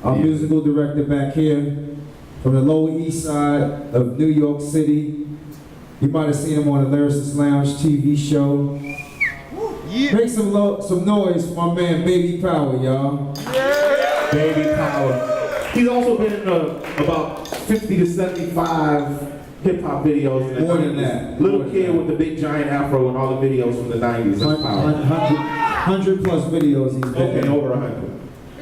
Our musical director back here from the Lower East Side of New York City. You might have seen him on the Lyricist Lounge TV show. Yeah. Make some noise for my man Baby Power, y'all. Yeah. Baby Power. He's also been in about 50 to 75 hip-hop videos. More than that. Little kid with the big giant afro and all the videos from the 90s. That's Power. 100 plus videos he's been in. Over 100.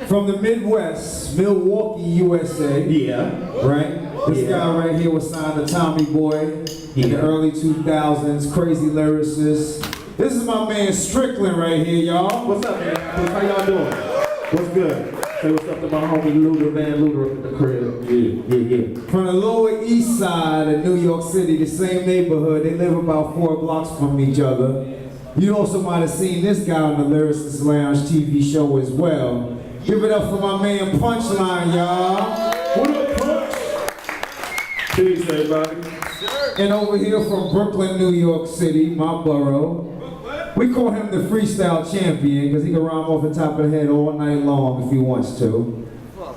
From the Midwest, Milwaukee, USA. Yeah. Right? This guy right here was signed to Tommy Boy in the early 2000s. Crazy lyricist. This is my man STRICKLIN right here, y'all. What's up, man? How y'all doing? What's good? Say what's up to my homie Luda, Van Luda up at the crib. Yeah. From the Lower East Side of New York City, the same neighborhood. They live about 4 blocks from each other. You also might have seen this guy on the Lyricist Lounge TV show as well. Give it up for my man Punchline, y'all. What up, Punch? Peace, everybody. And over here from Brooklyn, New York City, my borough. We call him the freestyle champion because he can rhyme off the top of the head all night long if he wants to.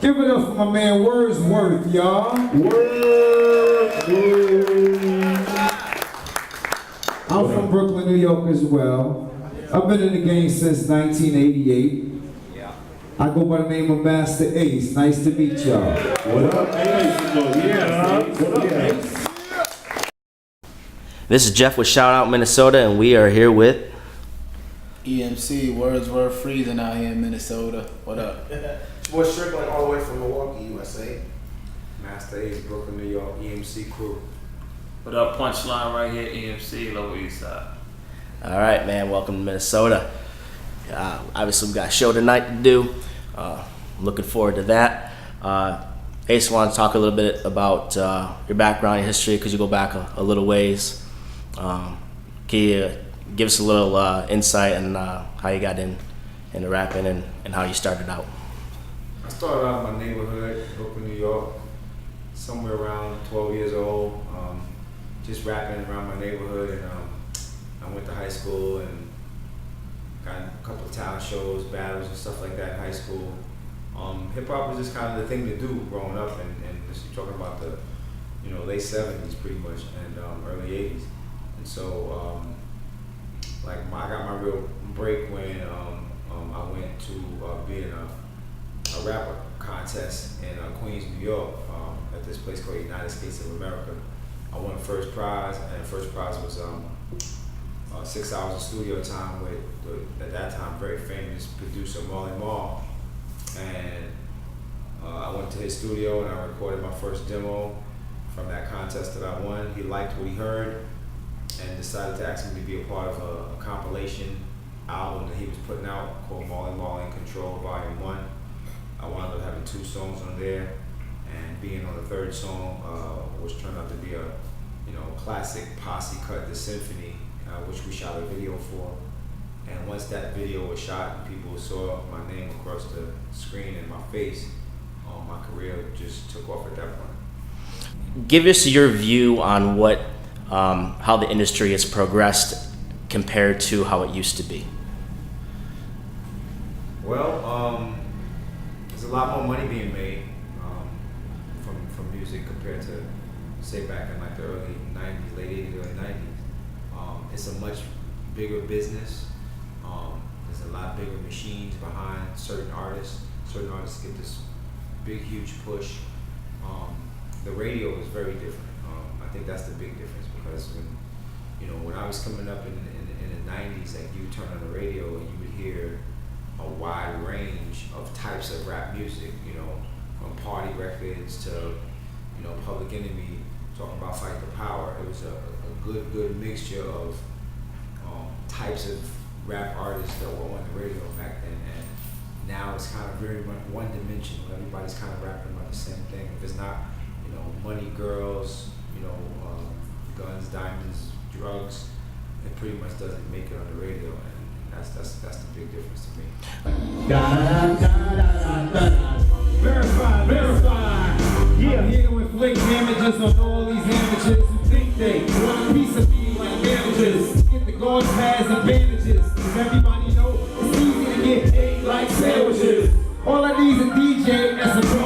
Give it up for my man WORDSWORTH, y'all. Wordsworth. I'm from Brooklyn, New York as well. I've been in the game since 1988. I go by the name of MASTA Ace. Nice to meet y'all. What up, Ace? What up, Ace? This is Jeff with Shout Out Minnesota, and we are here with eMC, Wordsworth, freezing out here in Minnesota. What up? Boy STRICKLIN all the way from Milwaukee, USA. MASTA Ace, Brooklyn, New York, eMC Crew. What up, Punchline right here, eMC, Lower East Side. All right, man. Welcome to Minnesota. Obviously, we got a show tonight to do. Looking forward to that. Ace, want to talk a little bit about your background, your history, because you go back a little ways. Can you give us a little insight on how you got into rapping and how you started out? I started out in my neighborhood, Brooklyn, New York, somewhere around 12 years old, just rapping around my neighborhood, and I went to high school and got a couple of talent shows, battles and stuff like that in high school. Hip hop was just kind of the thing to do growing up, and just talking about the late 70s pretty much, and early 80s. And so I got my real break when I went to be in a rapper contest in Queens, New York, at this place called United States of America. I won first prize, and the first prize was 6 hours of studio time with at that time very famous producer Marley Marl, and I went to his studio and I recorded my first demo from that contest that I won. He liked what he heard and decided to ask me to be a part of a compilation album that he was putting out called Marley Marl in Control Volume 1. I wound up having 2 songs on there, and being on the 3rd song, which turned out to be a classic posse cut, The Symphony, which we shot a video for. And once that video was shot and people saw my name across the screen and my face, my career just took off at that point. Give us your view on what how the industry has progressed compared to how it used to be. Well, there's a lot more money being made from music compared to, say, back in like the early 90s, late 80s, early 90s. It's a much bigger business. There's a lot bigger machines behind certain artists. Certain artists get this big, huge push. The radio is very different. I think that's the big difference, because when I was coming up in the 90s, like, you turn on the radio and you would hear a wide range of types of rap music, from party records to, Public Enemy, talking about Fight the Power. It was a good mixture of types of rap artists that were on the radio back then, and now it's kind of very much one-dimensional. Everybody's kind of rapping about the same thing. If it's not, money, girls, guns, diamonds, drugs, it pretty much doesn't make it on the radio, and that's the big difference to me. Verify. Yeah, I'm here to inflict damages on all these amateurs who think they want a piece of me like managers. Get the guards has advantages, cause everybody know it's easy to get paid like sandwiches. All I need is a DJ and some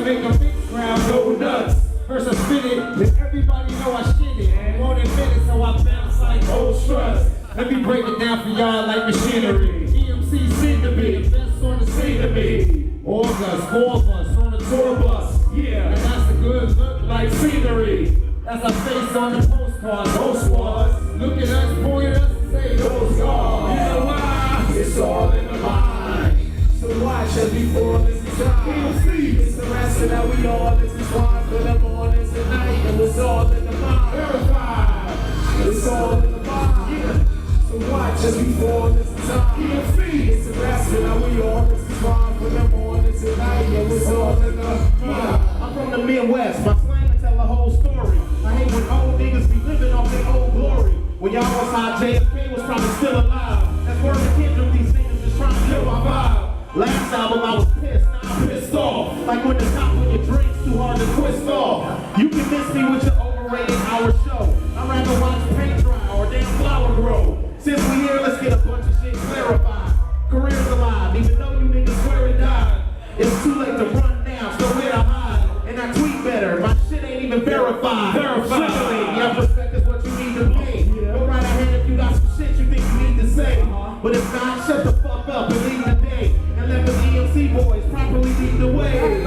make a mixed crowd go nuts. First I spit it, then everybody know I shit it. Won't admit it, so I bounce like old struts. Let me break it down for y'all like machinery. eMC seem to be the best on the scene to me. All of us, 4 of us on a tour bus. Yeah, and that's a good look like scenery. That's our face on the postcard, those was. Look at us, point at us, and say those are. You know why? It's all in the mind. So watch us before this is time. It's the rest of that we all is swine for the morning tonight. And it's all in the mind. Verified. It's all in the mind. Yeah. So watch us before this is time. It's the rest of that we all is swine for the morning tonight. And it's all in the mind. I'm from the Midwest. My slang can tell the whole story. I hate when old niggas be living off their old glory. When y'all was high, JFK was probably still alive. That's where the Kendrick, these niggas just trying to kill my vibe. Last album I was pissed, now I'm pissed off. Like when the top of your drink's too hard to twist off. You can miss me with your overrated hour show. I'd rather watch paint dry or damn flower grow. Since we here, let's get a bunch of shit clarified. Career's alive, even though you niggas swear it died. It's too late to run now, so where to hide? And I tweet better, my shit ain't even verified. Circulating, your respect is what you need to pay. Go right ahead if you got some shit you think you need to say. But if not, shut the fuck up and leave the day. And let the eMC boys properly lead the way.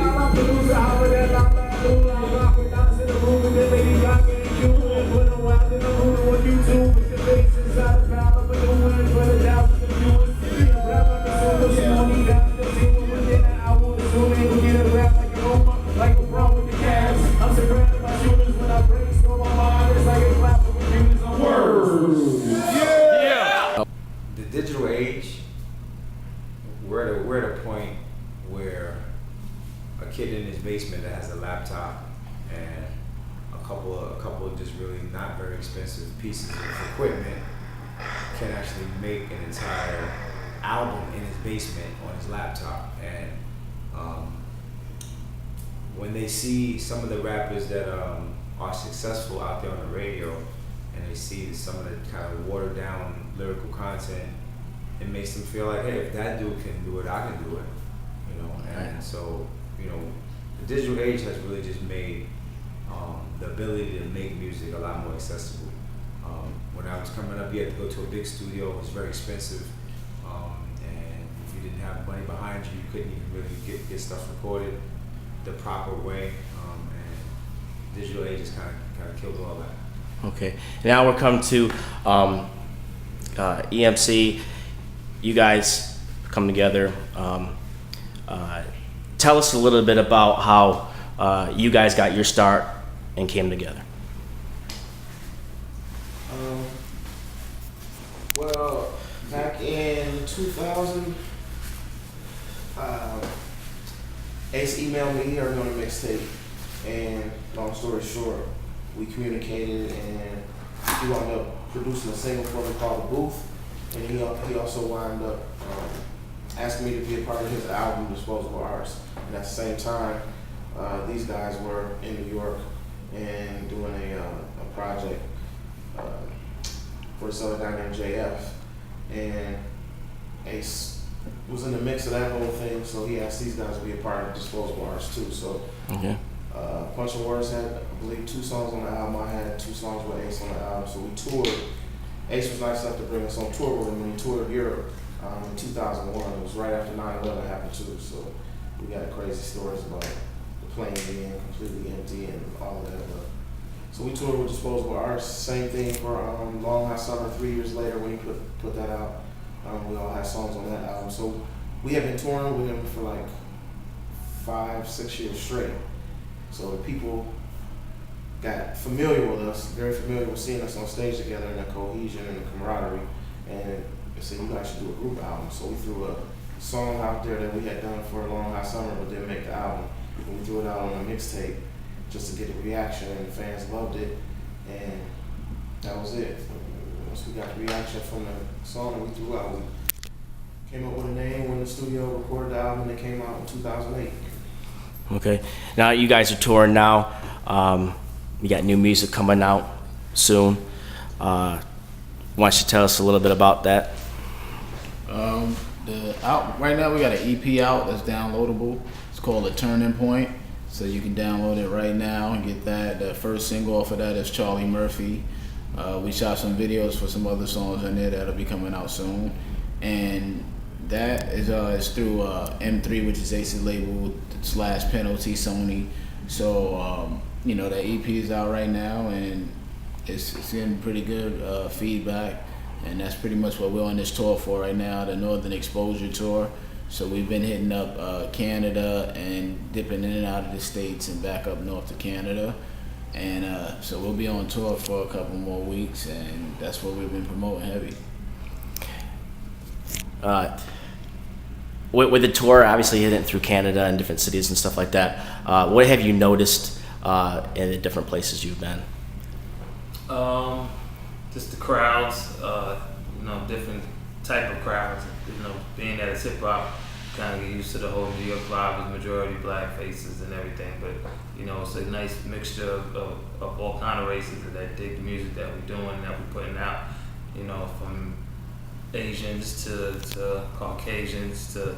The digital age, we're at a point where a kid in his basement that has a laptop and a couple of just really not very expensive pieces of equipment can actually make an entire album in his basement on his laptop. And when they see some of the rappers that are successful out there on the radio, and they see some of the kind of watered down lyrical content, it makes them feel like, hey, if that dude can do it, I can do it, you know. And so, you know, the digital age has really just made the ability to make music a lot more accessible. When I was coming up, you had to go to a big studio. It was very expensive, and if you didn't have money behind you, you couldn't even really get stuff recorded the proper way. And digital age has kind of killed all that. Okay, now we're coming to eMC. You guys come together. Tell us a little bit about how you guys got your start and came together. Well, back in 2000, Ace emailed me, are doing a mixtape, and long story short, we communicated, and he wound up producing a single for me called The Booth, and he also wound up asking me to be a part of his album, Disposable Arts. And at the same time, these guys were in New York and doing a project for this other guy named JF, and Ace was in the mix of that whole thing, so he asked these guys to be a part of Disposable Arts too. So Okay. Punch and Words had, I believe, 2 songs on the album. I had 2 songs with Ace on the album, so we toured. Ace was nice enough to bring us on tour with him when he toured Europe in 2001. It was right after 9/11 happened too, so we got crazy stories about the plane being completely empty and all of that. But, so we toured with Disposable Arts. Same thing for Long Hot Summer. 3 years later, when he put that out, we all had songs on that album. So we have been touring with him for like 5-6 years straight. So the people got familiar with us, very familiar with seeing us on stage together, and the cohesion and the camaraderie. And they said, you guys should do a group album. So we threw a song out there that we had done for a Long Hot Summer, but didn't make the album. And we threw it out on a mixtape just to get a reaction, and the fans loved it. And that was it. Once we got the reaction from the song that we threw out, we came up with a name, went in the studio, recorded the album, and it came out in 2008. Okay. Now you guys are touring now. You got new music coming out soon. Why don't you tell us a little bit about that? Right now we got an EP out that's downloadable. It's called A Turning Point. So you can download it right now and get that. The first single off of that is Charlie Murphy. We shot some videos for some other songs in there that'll be coming out soon. And that is through M3, which is Ace's label / Penalty Sony. So, you know, that EP is out right now and it's getting pretty good feedback. And that's pretty much what we're on this tour for right now, the Northern Exposure Tour. So we've been hitting up Canada and dipping in and out of the States and back up north to Canada. And so we'll be on tour for a couple more weeks, and that's what we've been promoting heavy. With the tour, obviously hitting through Canada and different cities and stuff like that, what have you noticed in the different places you've been? Just the crowds, you know, different type of crowds. You know, being that it's hip hop, kind of get used to the whole New York vibe with majority black faces and everything. But you know, it's a nice mixture of all kind of races that dig the music that we're doing, that we're putting out. You know, from Asians to Caucasians to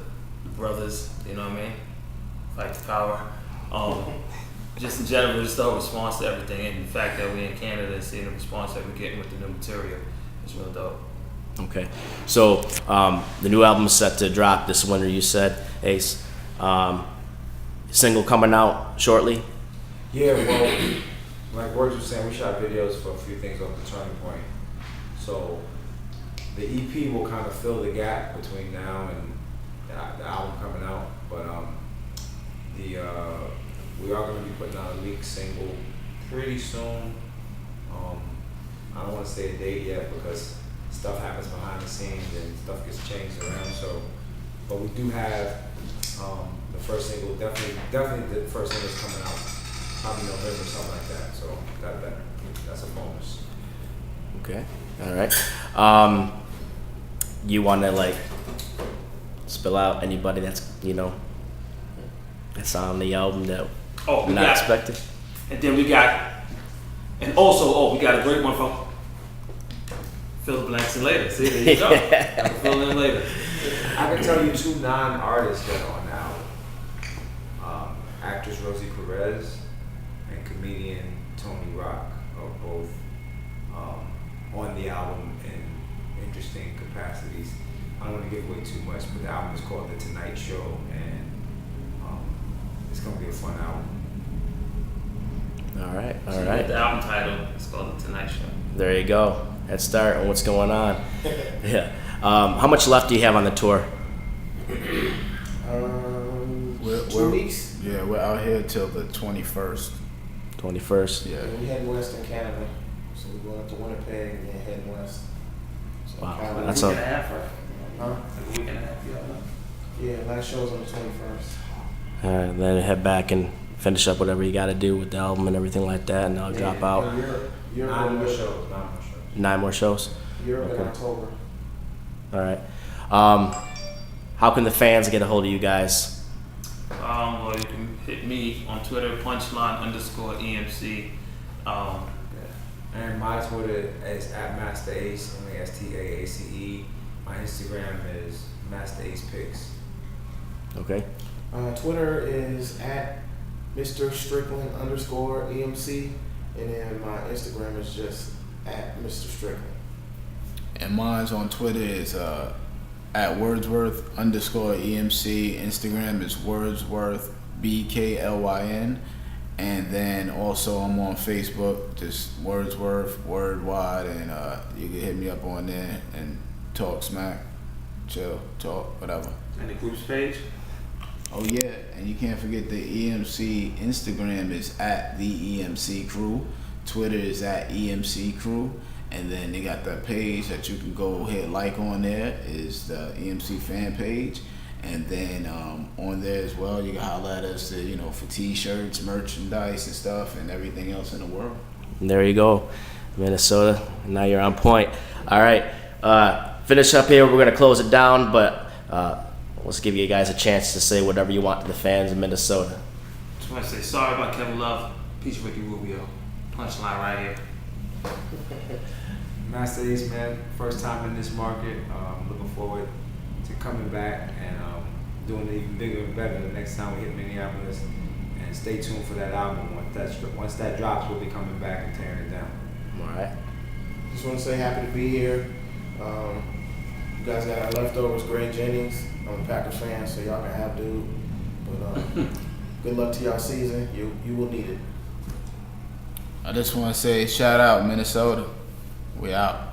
brothers. You know what I mean? Fight the power. Just in general, just the whole response to everything, and the fact that we're in Canada and seeing the response that we're getting with the new material is real dope. Okay, so the new album's set to drop this winter, you said, Ace. Single coming out shortly? Yeah, well, like Words was saying, we shot videos for a few things off the Turning Point. So the EP will kind of fill the gap between now and the album coming out. But we are going to be putting out a leaked single pretty soon. I don't want to say a date yet because stuff happens behind the scenes and stuff gets changed around. So, but we do have the first single. Definitely the first single is coming out probably November, something like that. So that's a bonus. Okay, all right. You want to like spill out anybody that's, you know, that's on the album that not expected? And then we got, and also, we got a great one from Fill the Blanks in Later. See, there you go. I'll fill in later. I can tell you two non-artists that are on the album. Actress Rosie Perez and comedian Tony Rock are both on the album in interesting capacities. I don't want to give away too much, but the album is called The Tonight Show, and it's going to be a fun album. All right, all So right. the album title is called The Tonight Show. There you go. Head start on what's going on. Yeah. How much left do you have on the tour? 2 weeks. Yeah, we're out here till the 21st. 21st. Yeah. And we heading west in Canada, so we're going up to Winnipeg and then heading west. So Wow, Canada- that's a week a- and a half, right? Huh? Like a week and a half, yeah. Yeah, last show's on the 21st. All right, then head back and finish up whatever you got to do with the album and everything like that, and I'll drop out. Europe 9 more in shows. 9 more shows. Europe in Okay. October. All right. How can the fans get a hold of you guys? Well, you can hit me on Twitter, punchline_EMC. And my Twitter is @MastaAce, MASTAACE. My Instagram is MastaAcePics. Okay. Twitter is @Mr. Strickland _EMC, and then my Instagram is just @Mr. Strickland. And mine's on Twitter is @WORDSWORTH _EMC. Instagram is WORDSWORTH BKLYN. And then also I'm on Facebook, just Wordsworth, Wordwide, and you can hit me up on there and talk smack, chill, talk, whatever. And the group's page? Oh yeah, and you can't forget the EMC Instagram is @the EMC Crew, Twitter is @EMC Crew, and then they got that page that you can go hit like on there is the EMC fan page, and then on there as well you can holler at us for t-shirts, merchandise and stuff, and everything else in the world. And there you go, Minnesota. Now you're on point. All right. Finish up here. We're gonna close it down, but let's give you guys a chance to say whatever you want to the fans of Minnesota. Just want to say sorry about Kevin Love. Peace, Ricky Rubio. Punchline right here. Masta Ace, man, first time in this market. Looking forward to coming back and doing it even bigger and better the next time we hit Minneapolis. and stay tuned for that album. Once that drops, we'll be coming back and tearing it down. All right. Just want to say happy to be here. You guys got our leftovers, Greg Jennings. I'm a Packers fan, so y'all can have dude. But good luck to y'all season. You will need it. I just want to say shout out Minnesota. We out.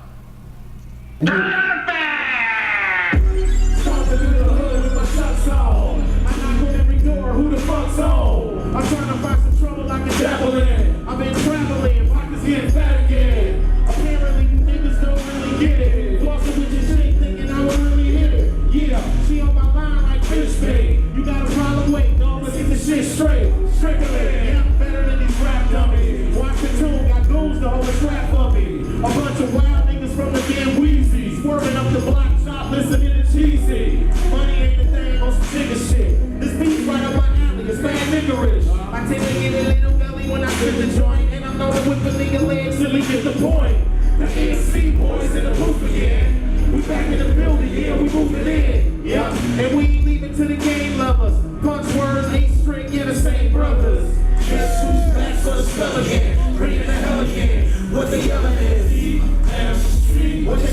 Who the fuck's on? I'm trying to find some trouble I can dabble in. I've been traveling, pockets getting fat again. Apparently you niggas don't really get it. Flossing with your shit, thinking I would really hit it. Yeah, she on my line like fish bait. You got a problem, wait, no, let's get the shit straight. STRICKLIN, yeah, I'm better than these rap dummies. Watch the tune, got goons to hold the trap for me. A bunch of wild niggas from the damn Wheezy. Swerving up the block shop, listening to cheesy. Money ain't the thing on some nigga shit. This beat's right up my alley, it's bad niggerish. I tend to get a little belly when I spit the joint, and I'm known to whip a nigga legs till he get the point. The eMC boys in the booth again. We back in the building, yeah, we moving in. Yeah, and we ain't leaving to the game lovers. Punch words, 8 string, yeah, the same brothers. Guess who's back for the spell again? Bringing the hell again. What the yelling is? What the